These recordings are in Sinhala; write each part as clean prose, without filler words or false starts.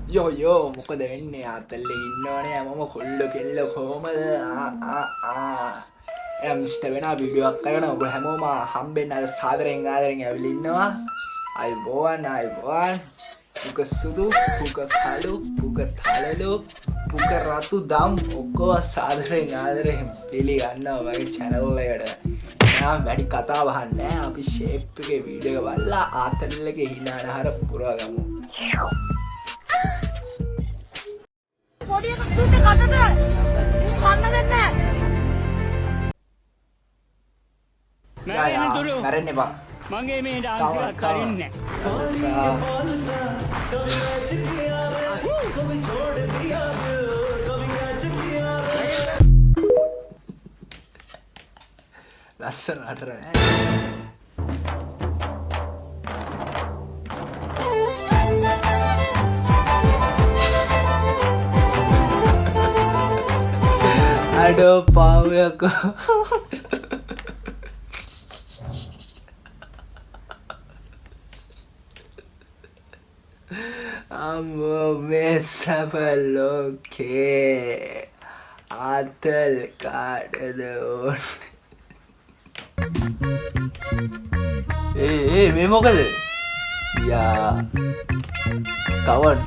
යෝ මොකද වෙන්නේ ආතල්ලේ ඉන්නවනේ මම කොල්ල කෙල්ල කොහමද එයා මිස්ටර් වෙනා වීඩියෝ එකක් කරන ඔබ හැමෝම හම්බෙන්න අර සාදරෙන් ආදරෙන් ඇවිල්ලා ඉන්නවා අයබෝවන් පුක සුදු පුක කළු පුක තලලු පුක රතු දම් ඔක්කොම සාදරෙන් ආදරෙන් පිළිගන්නවා මගේ channel එකට යා වැඩි කතා බහන්නේ නැහැ අපි ෂේප් එකේ වීඩියෝ එක බලලා ආතල්ලගේ හිනානහර පුරවගමු පොඩි එකක් දුන්නේ කටට මු කන්න දෙන්නේ නැහැ මරන්න එපා මගේ මේ ඩාන්ස් එකක් කරින්නේ ලස්සන නටර නෑ අඩෝ පාවයකෝ අම්මෝ මේ සැප ලෝකේ ආතල් කාටද ඕන මේ මොකද යා කවන්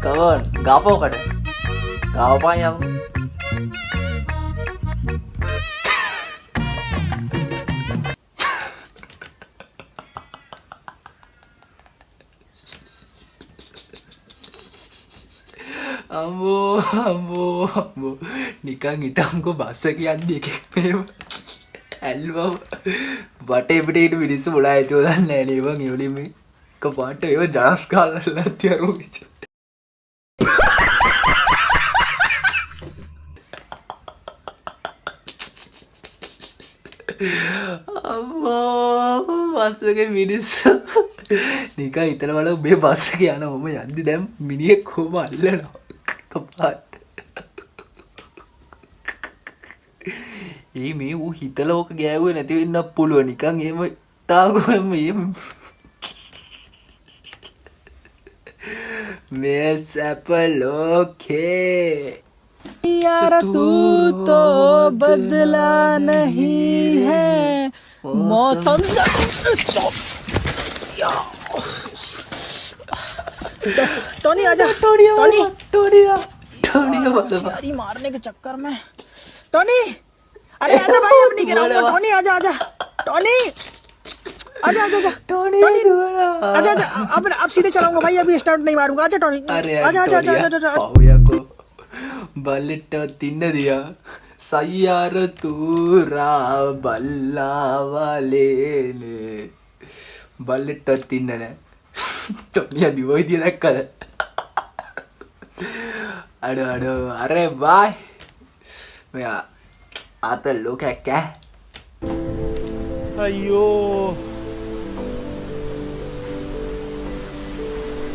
ගාපෝකට ගාවපාන් යමු අම්බෝ නිකන් හිතම්කෝ බස්ස කියන්නේ එකෙක් මේව ඇල්වම වටේ පිට හිටු මිනිස්සු මොලා ඇතුව දන්නේ නැහැ නේ මං ඉවලින් මේ කපාට ඒව ජනස් කාලලා තියරෝ අම්මෝ බස්සගේ මිනිස්සු නිකන් හිතලා බලමු මේ බස් එක යන ඔම යන්දි දැන් මිනිහෙක් කොහම අල්ලනවා කපාට මේ ඌ හිතලා ඕක ගෑවුවේ නැති වෙන්නත් පුළුවන් නිකන් එහෙම තාගොම මේ සැප ලෝකේ यार तू तो बदला नहीं है मौसम टोनी आजा टोनी सारी मारने के चक्कर में टोनी अरे आजा भाई अब नहीं गिराऊंगा टोनी आजा टोनी आजा टोनी आजा अब सीधे चलाऊंगा भाई अभी स्टार्ट नहीं मारूंगा आजा टोनी आजा पावया बल्लिट तिन्न दिया सैयार तूरा बल्ला वालेने बल्लिट तिन्न टोनिया दिवोई दिया දැක්කද අඩෝ අरे බයි මෙයා ආතල් ලෝකයක් අයියෝ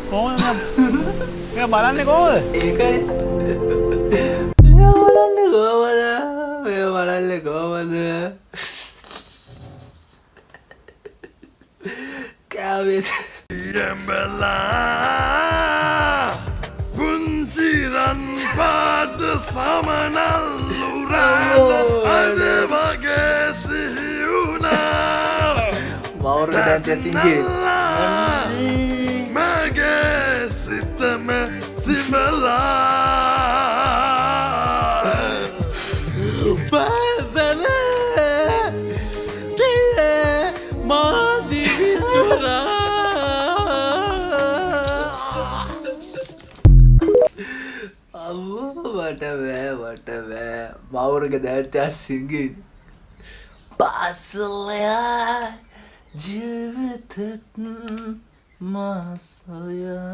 කොහොමද මෙයා බලන්නේ කොහොමද ඒකනේ බලන්නේ කොහමද කෑවෙස් යම්බලා පුංචිරන් පාට සමනල්ලුරාද අද වගේ සිහිවුණා මවුරු දැන්තිය සිංගේ මගේ සිතම සිමලා බසල දිල මාදිවිතුරා අම්මෝ වට බෑ මවුරුගේ දැන්තිය සිංගේ බසලයා ජීවිතත් මාසයලා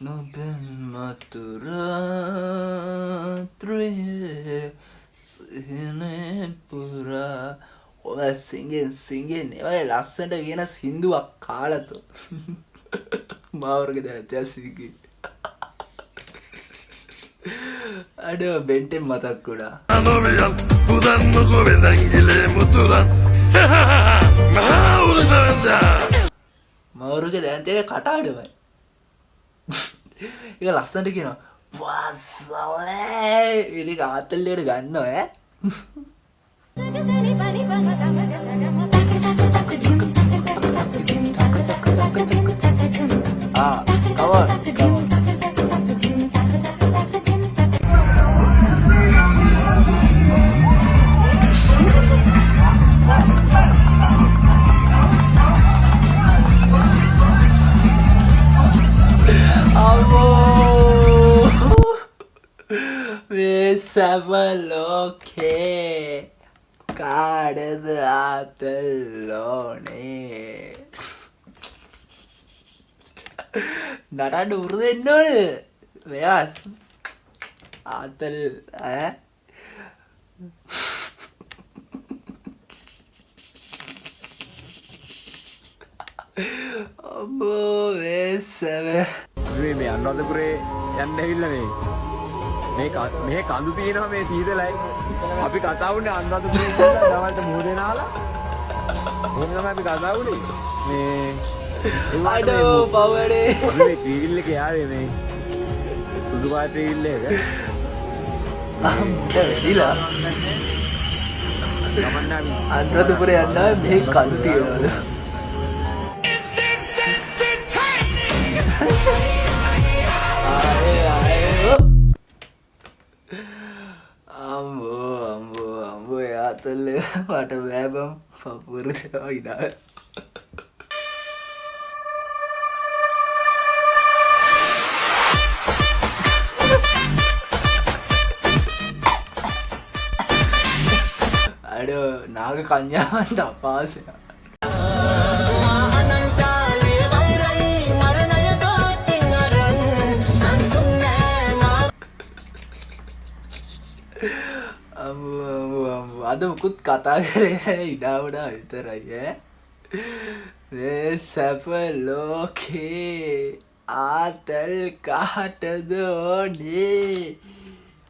නොබෙන් මතුරාත්‍රයේ සිහිනේ පුරා ඔය සිංගෙන් ඔය ලස්සනට කියන සින්දුවක් කාලතු මවුරුගේ දැන්තිය සිංගේ අඩෝ බෙන්ටෙන් මතක් වුණා අනොවියන් පුදන්න කොවෙදැංගිලේ මුතුරන් මහා උරුදවන්දා මවුරුගේ දැන්තියගේ කටාඩමයි ඒක ලස්සනට කියනවා වස්සලේ ඉතින් ආතල්ලියට ගන්නවා ඈ come on. සැවලෝකේ කාඩද ආතල්ලෝනේ නටන්න උරු දෙන්න ඕනේද මෙයාස් ආතල් ඈ අම්බෝ වෙස්සව මේ අනුරාධපුරේ යන්න ඇවිල්ලා මේ කඳු තියෙනවා මේ සීතලයි අපි කතා වුණේ අනුරාධපුරේ ඉඳලා දවල්ට මුහුදේ නාලා මොන තමයි අපි කතා වුණේ මේ අඩෝ පවඩේ මේ ක්‍රීවිල් එක යාවේ මේ සුදු පාට ක්‍රීවිල් එක අම්මට වෙදිලා ගමන් අපි අනුරාධපුරේ යන්න මේ කඳු තියෙනවලු අම්බෝ යාතල්ල මට බෑබම් පපුර දෙවා ඉදා අඩෝ නාග කන්‍යාවන්ට අපාසය අද මුකුත් කතා කරේ ඉඩාවඩා විතරයි ඈ සැප ලෝකේ ආතල් කාටද ඕනේ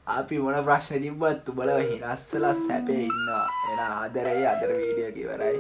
අපි මොන ප්‍රශ්න තිබ්බත් උඹලව හිනස්සලා සැපේ ඉන්නවා එන ආදරේ අදර වීඩියෝ එක ඉවරයි